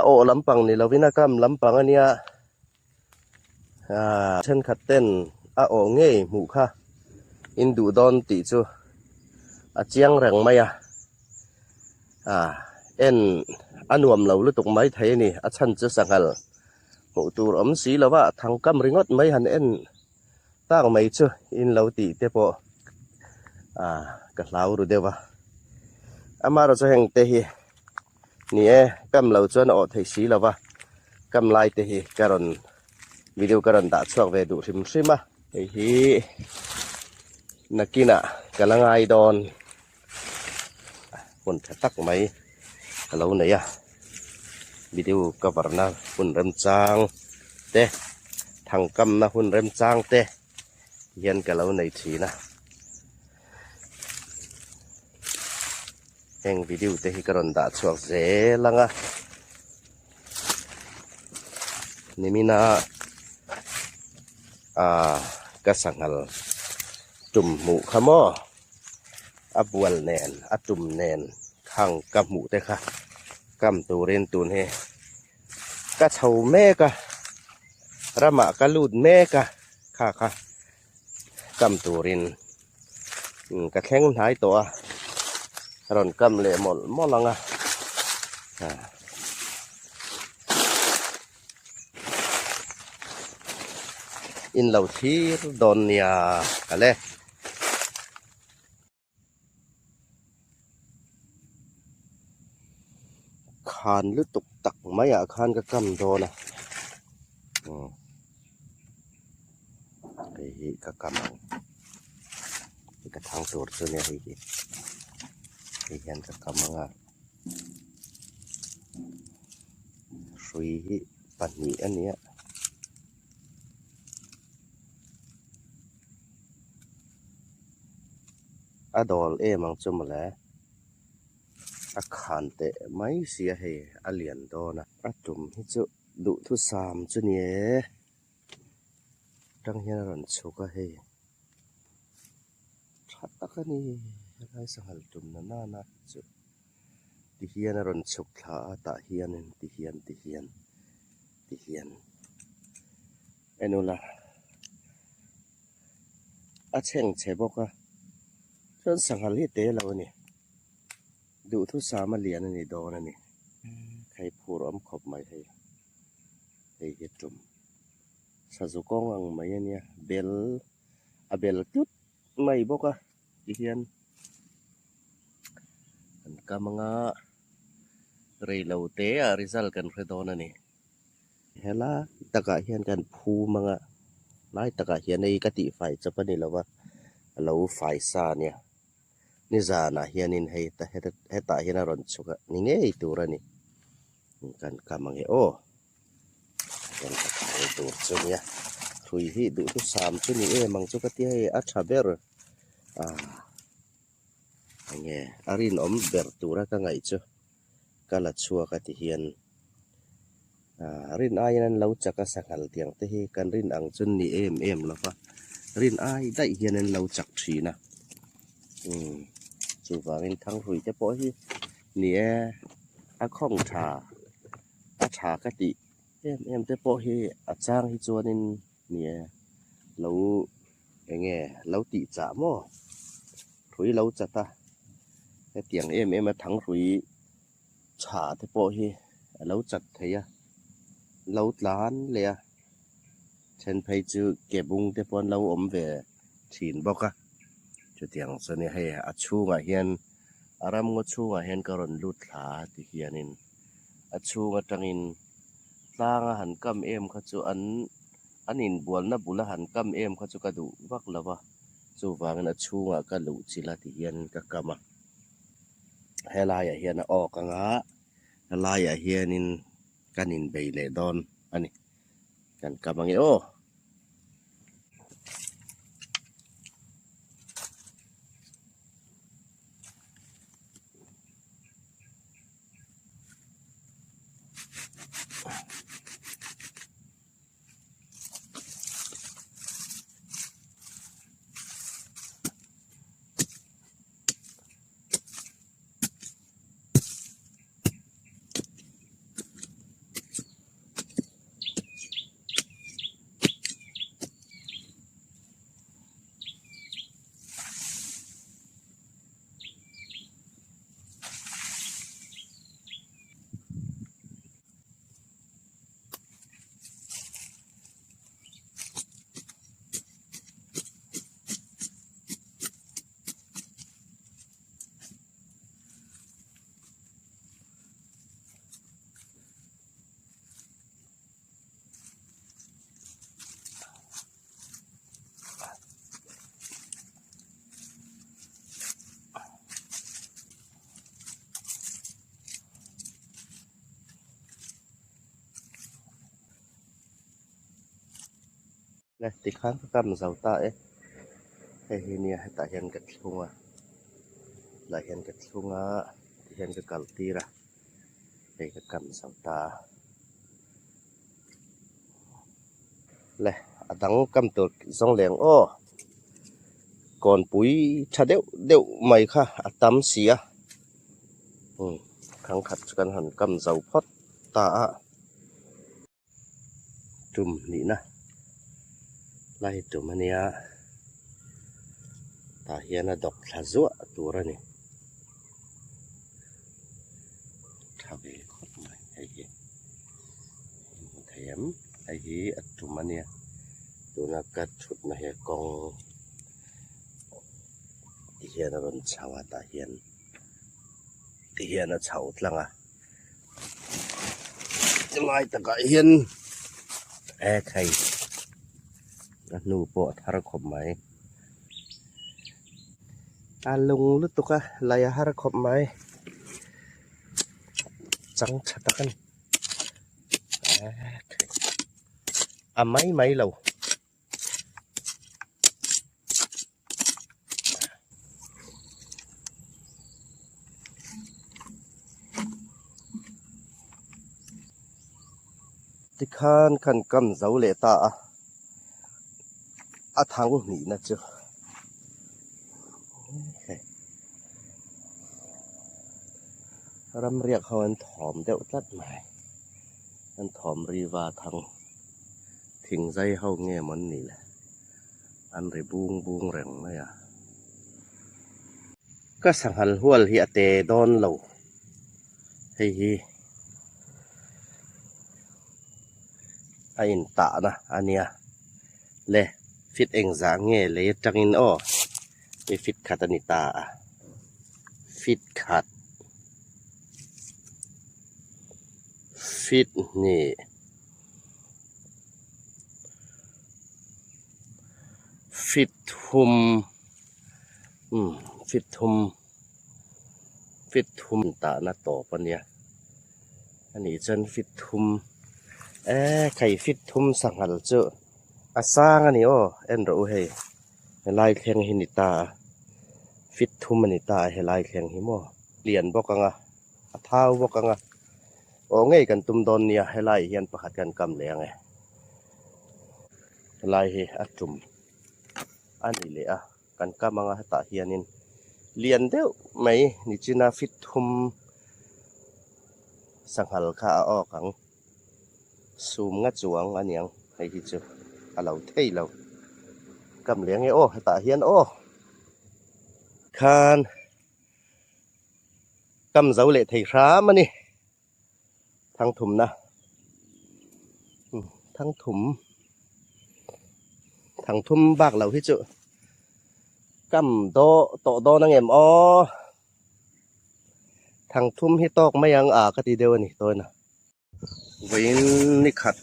โอลำปังนี่เราวินากรรมลำปังอันเนี้ยเช่นขัดเต้นโอเง่หมู่ค่ะอินดูดอนติจูเจียงแรงไหมเอ็นอันวมเราลุตกไม้ไทยนี่ชันจะสังหารหูตูอมสีแล้วว่าทางกำริงดไม่หันเอ็นตั้งไม่จูอินเราติเตปกะลาวรู้เดียวว่ามาเราจะแห่งเตหีนี่กำเราจวนออกไทยสีแล้วว่ากำลายเตหีการันวิดีโอการันด่าช่วงเวดูริมซิมาไอ้ฮีนักกินกำลังไอดอนคนตักไหมเราเนี่ยวิดีโอก็บรรณาคนเริ่มจางเตะทางกำนะคนเริ่มจางเตะยันกับเราในทีนะแห่งวิดีโอเตะที่กระดาษช่วงเสลังนี่มีนะกระสังหลจุ่มหมูขม้อบัวแนนจุ่มแนนข้างกับหมูเตะค่ะกำตัวเรนตูนเฮกะเฉาแม่กะระมะกะลูดแม่กะค่ะกำตัวเรนกะแข้งท้ายตัวร่อนกำเลยหมดลังอินเหล่าที่โดนเนี่ยอะไรคานหรือตกตักไหมคานก็กำโดนะไอ้ก็กำก็ทางตัวตัวเนี่ยไอ้ยันก็กำสุยปันนี้อันเนี้ยดอลมังจุมแล้วคานเตะไม่เสียให้เลียนโดนะจุมที่จะดุทุสามจุเนี่ยตั้งเฮียนรันชุกให้ชัดตะกันนี่อะไรสังหารจุมน่าจุดิเฮียนรันชุกท่าตาเฮียนดิเฮียนเอ็นุละเช่งเฉบอกว่าจนสังหารเตะเราเนี่ยดูทุสามาเลียนนี่โดนนี่ใครพูดขบไม่ให้เฮ็ดจุ่มสะสุกองไม่เนี่ยเบลจุดไม่บอกดิเฮียนอันกำงเรลาเตะริซัลกันโดนนี่เฮล่าตะกะเฮียนกันพูมังไล่ตะกะเฮียนในกติไฟจะปะนี่แล้วว่าเราไฟซาเนี่ยนี่จานะเฮียนินให้ตาเฮียนรอนสุกนี่ไงตัวระนี่กันกำมังโอ้กันตัวจุดเนี่ยคุยที่ดูทุกสามจุดนี่มังจุกที่ให้ชาเบอร์ไงรินเบอร์ตัวระก็ไงจุกาลชัวกติเฮียนรินไอ้นั้นเราจะกสังหารเตียงที่ให้กันรินอังจุนนี่แล้วปะรินไอ้ได้เฮียนนั้นเราจักชีนะจูว่าเป็นทั้งหุยจะปอที่เนี่ยข้องชากติจะปอที่จ้างที่จวนเนี่ยเราอย่างเงี้ยเราติจ่าม่อหุยเราจัดเตียงมาทั้งหุยชาจะปอที่เราจัดเทียเราล้านเลยฉันไปจือเก็บบุงจะปอนเราเวฉีนบอกจุดอย่างส่วนนี้ให้ชูงเฮียนรำงชูงเฮียนกรณลุดขาที่เฮียนินชูงจังอินสร้างหันกำเขาจูอันอินบวลนะบุลหันกำเขาจูกระดูวักละวะจูวางชูงกระลุจิลาที่เฮียนกะกำให้ลายเฮียนออกลายเฮียนินกันอินเบยเลดอนอันนี้กันกำโอ้ และติค้างกำเสาตาให้เนี่ยให้ตาเห็นกับทุ่งลายเห็นกับทุ่งเห็นกับกัลตีระให้กับกำเสาตาและดังกำตัวสองเหลียงก่อนปุ๋ยชะเดียวใหม่ค่ะตำเสียขังขัดกันหันกำเสาพอดตาจุ่มนี่นะไล่จุ่มอันนี้ตาเฮียนะดอกลาซัวตัวระนี่ทำให้ขดใหม่ไอ้เหี้ยแถมไอ้เหี้ยจุ่มอันนี้ตัวนักกัดชุดมาเฮียกองเฮียนะรนชาวตาเฮียนะชาวตลังจะไม่ตะกะเฮียนใครนูโปะทารคบไหมลงลุตุกะลายหารคบไหมจังชัดกันไหมเราที่ขันกำเสาเลตาทางนี้นะจ๊ะรำเรียกเขาอันถอมเดวตัดใหม่อันถอมรีวาทางทิ้งใจเขาเงี้ยมันนี่แหละอันรีบูงแรงเลยก็สังหันหัวเหียเตดอนเราเฮ้ยไอ้อินตานะอันเนี้ยเลยฟิตเองจางเงี้ยเลยจังอินไปฟิตขัดนิตาฟิตขัดฟิตนี่ฟิตทุมฟิตทุมตาหน้าต่อปะเนี่ยอันนี้จนฟิตทุมไข่ฟิตทุมสังหัลเจอสร้างอันนี้เอ็นรู้ให้ลายแข็งหินิตาฟิตทุมนิตาให้ลายแข็งหิมเรียนบอกกันเท้าบอกกันไงกันตุ่มดอนเนี่ยให้ลายเฮียนประคัดกันกำแหลงลายให้จุ่มอันนี้เลยกันกำตาเฮียนินเรียนเดียวไหมนี่จีน่าฟิตทุมสังหัลข้าขังซูมงัดจวงอันยังให้ที่เจอเราเท่เรากำเลี้ยงไงให้ตาเฮียนคานกำเสาเละไทยคร้ามันนี่ทั้งถุมนะทั้งถุมบากเราที่เจอกำโตนังเอ็มทั้งทุ่มที่ตอกไม่ยังกติเดียวนี่ตัวนะวินนี่ขัด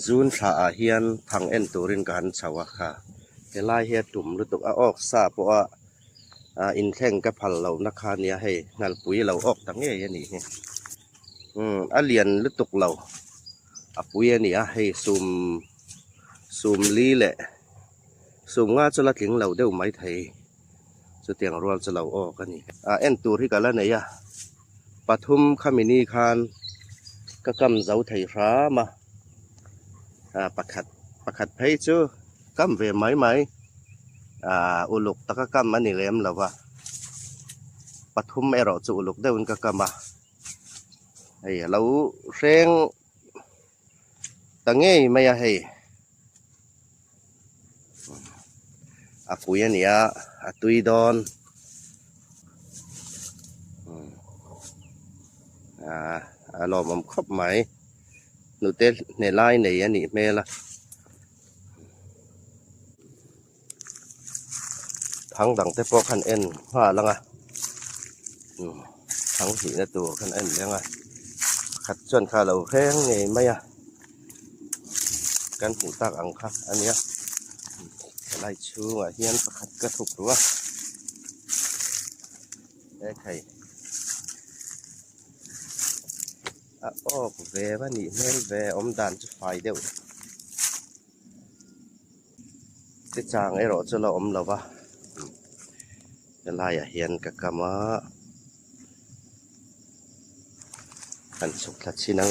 จูนขาเฮียนทางตัวรินการชาวค่ะเฮลายเฮียตุ่มหรือตุกออกซาเพราะว่าอินแข่งกับพันเรานักขาเนี่ยให้งานปุ๋ยเราออกทั้งนี้นี่เรียนหรือตุกเราปุ๋ยนี่ให้ซูมลีแหละซูมง่าจะละถึงเราเดี๋ยวไม่ไทยจะเตียงรวมจะเราออกกันนี่ตัวที่กันแล้วไหนปทุมขมินีคานก็กำเสาไทยฟ้ามาประคัดไพ่เจอกำเวไหมอุลุกตะกำมันนี่เลยมเราว่าปทุมเราจะอุลุกได้วันก็กำมาเราเร่งตั้งเงี้ยไม่ให้ปุ๋ยนี่ตุยดอนรอมันครบไหมหนูเต้ในไล่ในอันนี้แม่ละทั้งดังเตปอคันเอ็นว่าแล้วไงทั้งสีในตัวคันเอ็นแล้วไงขัดจนขาเราแข็งไงไหมกันหูตากอังค่ะอันนี้ไล่ชูเฮียนประคัดก็ถูกหรือว่าไข่เวว่านี่แม่เวอมดานจะไฟเดียว ติจางไอ้รอจะละอมแล้ววะจะลายเฮียนกะกะมาอันสุกทัดชินัง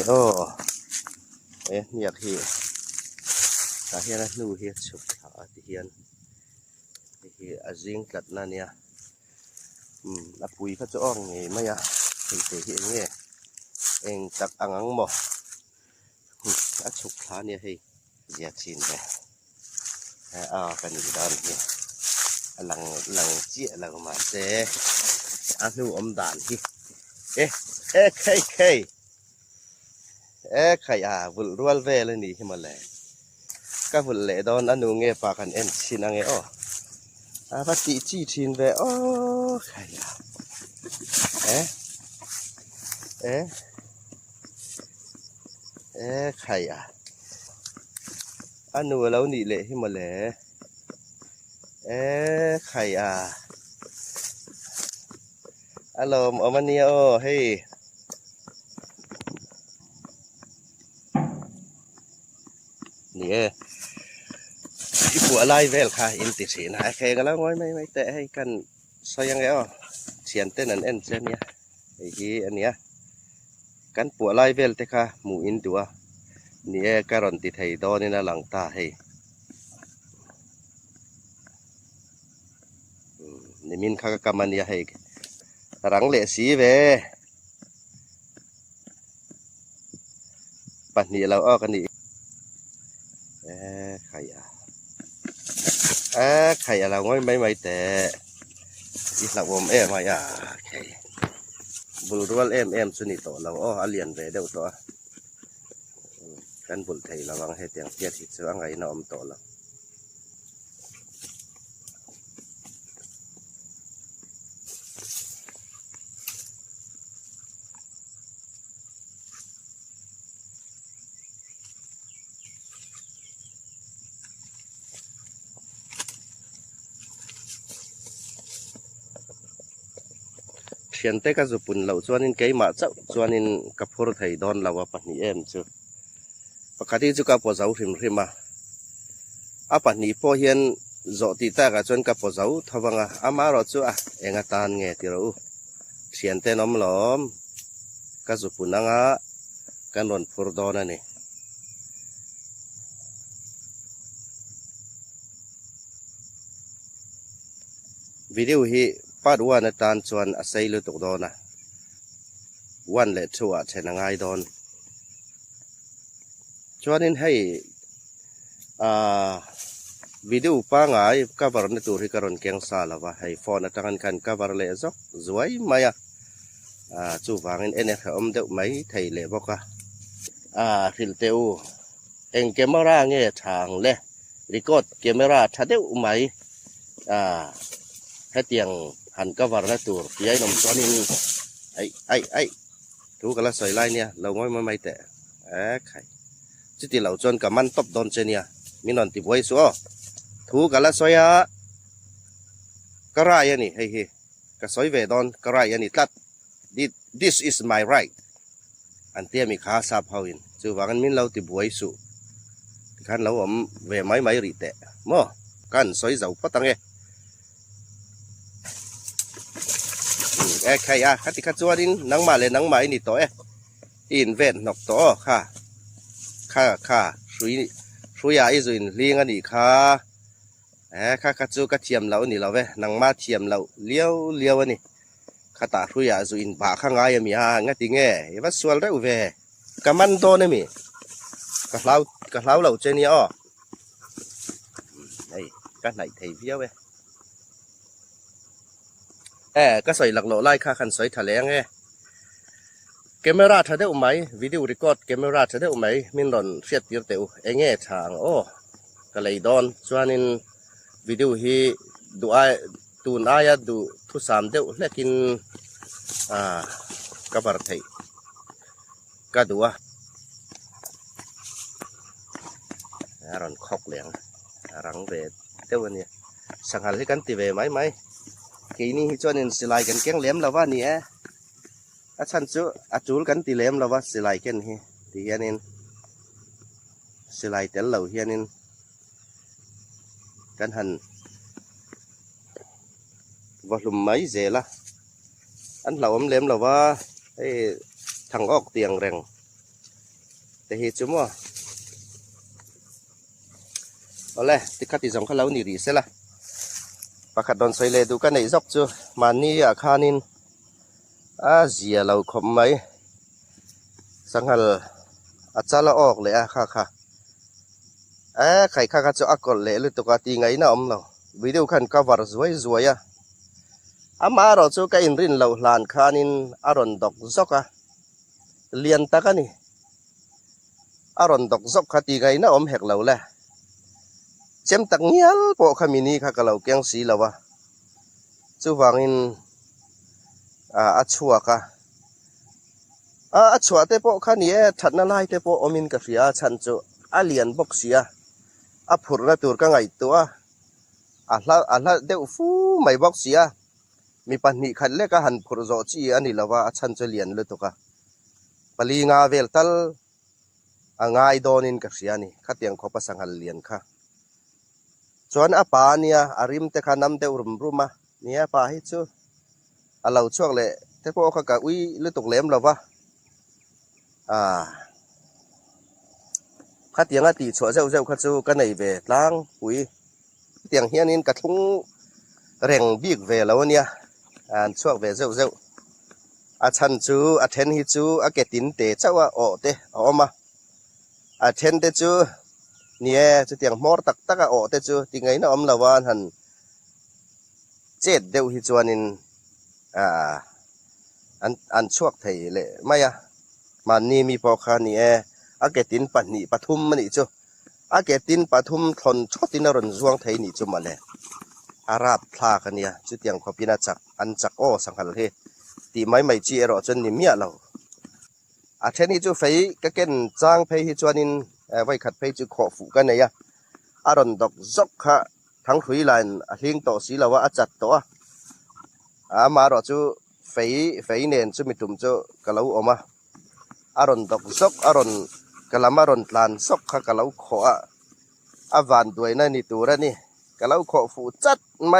อยากเฮียตาเฮียนนูเฮียสุกทัดเฮียนเฮียอาจิงกัดนั่นเนี่ยนับปุยก็จะอ้องไงไม่อะเฮียเฮียเนี่ยเองตักอ่างบ่อัดสุกทัดเนี่ยเฮียอยากชินไปกันอีกด้านนี้หลังเจี๊ยหลังมาเซ่อันนู้อมด่านที่ใครบุลรัวเวลนี่ที่มาเลยก็บุลเล่ดอนอันนู้เงี้ยปากันชินังเงี้ยพัดตีจีชินเวใครใครอันนู้เราหนีเละที่มาเลยใครอารมณ์เอามาเนี่ยเฮ้ยนี่ที่ผัวไล่เวลค่ะอินติสีนะใครกันแล้วง่อยไม่แต่ให้กันซอยยังไงเสียนเต้นนั่นเส้นเนี่ยไอ้ที่อันเนี้ยกันผัวไล่เวลแต่ค่ะหมูอินตัวนี่การันติไทยดอนนี่นะหลังตาให้นี่มินข้ากำมันเนี่ยให้รังเละสีเวปัจนี้เรากันนี่ใครใครเราง่อยไม่แต่อีหลักวมมาใครบุลรัวสุนิโตเราเลียนเวเดียวตัวกันบุลไทยเราวังให้เตียงเทียดหิดสว่างไงน้อมโตเราเขียนแต่ก็จะปุ่นเราส่วนนี้เกี่ยมาเจ้าส่วนนี้กับพวกไทยดอนเราว่าปัจนี้จ้ะปกติจุกับพวกเจ้าริมมาปัจนี้พอเห็นจอติตากับจนกับพวกเจ้าทว่ามาเราจ้ะเองตานเงี้ยที่เราเขียนแต่น้อมหลอมก็จะปุ่นกันรอนพวกดอนนี่วิดีโอที่ปาดว่าในตานชวนอาศัยลุตกดอนวันเละชัวใช้นางไอดอนชวนนี้ให้วิดีโอป้างไอ้กับบาร์ในตัวที่การอนเกียงซาลาวะให้ฟอนตั้งกันกับบาร์เละจอกสวยไหมจูฟังเอ็นเขาเดาไหมไทยเละบอกฟิลเตอเอ็งเกมราเงี้ยทางเละรีคอร์ดเกมราถ้าเดาไหมให้เตียงหันกับวาระตัวที่ไอ้นมตอนนี้ไอ้ถูกกันละใส่ไล่เนี่ยเราไม่แต่ใครจิตที่เราจนกับมันตบโดนเจเนี่ยมีนอนติบไว้สัวถูกกันละใส่กระไรนี่เฮ้ยกระใส่เวดอนกระไรนี่ตัด this is my right อันเตี้ยมีขาซาบเฮาอินจู่ว่ากันมินเราติบไว้สุกันเราเวไม่รีแต่มั่วกันใส่เจ้าพัดตังใครคัติคัดจวดินนังมาเลยนังมาอินี่ต่ออินเวนนกต่อค่ะสุยาอิจุนเลี้ยงอันนี้ค่ะคัดจูกัดเทียมเรานี่เราเว้นังมาเทียมเราเลี้ยวอันนี้ข้าตาสุยาจุนบาข้างไงมีงัดติงว่าส่วนเร็วเว้กำมันโตนี่มีกะเล้าเราเจนี่ไอ้กันไหนไทยเพี้ยวเว้ก็ใส่หลักโหลไล่ค่าคันใส่ทะเลงเกมราถ้าได้อุไหมวิดีโอรีคอร์ดเกมราถ้าได้อุไหมมินหล่นเสียดเดียวเตียวทางก็เลยดอนส่วนนี้วิดีโอที่ดูตูนดูทุสามเดียวเล็กินกับบาร์ไทยก็ดูรอนคอกเหลียงรังเวทเดี๋ยววันนี้สังหารให้กันตีเวไหมkỳ này cho nên sẽ lại cái kén lém là vả nè, chân chú cái tí lém là vả sẽ lại cái này, thì hiện nên sẽ lại tên lẩu hiện nên กันหันว่าลุมไม้เจละอันเราอำเล็มเราว่าไอ้ทางออกเตียงแรงแต่เหตุจุมั่วเอาเลยติดขัดที่สองเขาเราหนีรีเสละประคัดดอนใส่เลยดูกันในซอกจูมันนี่อาคานินเสียเราคมไหมสังหารอาจจะละออกเลยค่ะใครข้าจะอักกอเลยหรือตัวตีไงนะเราวิดีโอคันกวาดสวยมาเราจูกันอินรินเราหลานคานินอารอนดอกซอกเลียนตะกันนี่อารอนดอกซอกตีไงนะแหกเราแหละเจ็มตักเงี้ยปอขมินีค่ะกับเราเกียงสีเราวะจูวางินอัชชัวค่ะอัชชัวเตปอขานี่ฉันน่าไล่เตปอมินกับเสียฉันจูเลียนบกเสียผูรละตัวก็ไงตัวละเดี๋ยวฟูไม่บกเสียมีปัญหาขันเล็กหันผูรโจจีอันนี้ละว่าฉันจะเลียนเลยตัวก็ปลีงาเวลตัลง่ายโดนินกับเสียนี่ขัดยังขอประสังหันเลียนค่ะส่วนป่าเนี่ยริมเตขานำเตอุรุมรุมาเนี่ยป่าให้ชูเราช่วงเลยเทพโอขกะอุ้ยหรือตกเล็มเราวะขัดยังตีชัวเจ้าขัดชูกันในเวล้างอุ้ยเตียงเฮียนินกระทุ้งแรงบีกเวแล้วเนี่ยช่วงเวเจ้าฉันชูเทนฮิชูเกตินเตเจ้าว่าโอเตออกมาเทนเตชูเนี่ยจะเตียงมอร์ตักโอเตจูติไงนะละวันหันเจ็ดเดียวฮิจวนินอันช่วงไทยเลยไม่มันนี่มีพอคานี่เกตินปันนี่ปทุมมันนี่จูเกตินปทุมทนชดตินรนช่วงไทยนี่จูมาเลยอาราบพลากันเนี่ยจุดยังขบินาจักอันจักโอสังหารเฮตีไม่จีรอจนนี่เมียเราเทนี่จูไฟก็เก่นจ้างไปฮิจวนินไว้ขัดไปจุขอฝูกันเนี่ยอารอนดอกซอกค่ะทั้งหุยลานลิงต่อสีเราว่าจัดตัวมารอจูไฟเนียนจูมิตุมจูกะเลาออกมาอารอนดอกซอกอารอนกะลามารอนลานซอกค่ะกะเลาขอวันด้วยนั่นนี่ตัวนี่กะเลาขอฝูจัดมา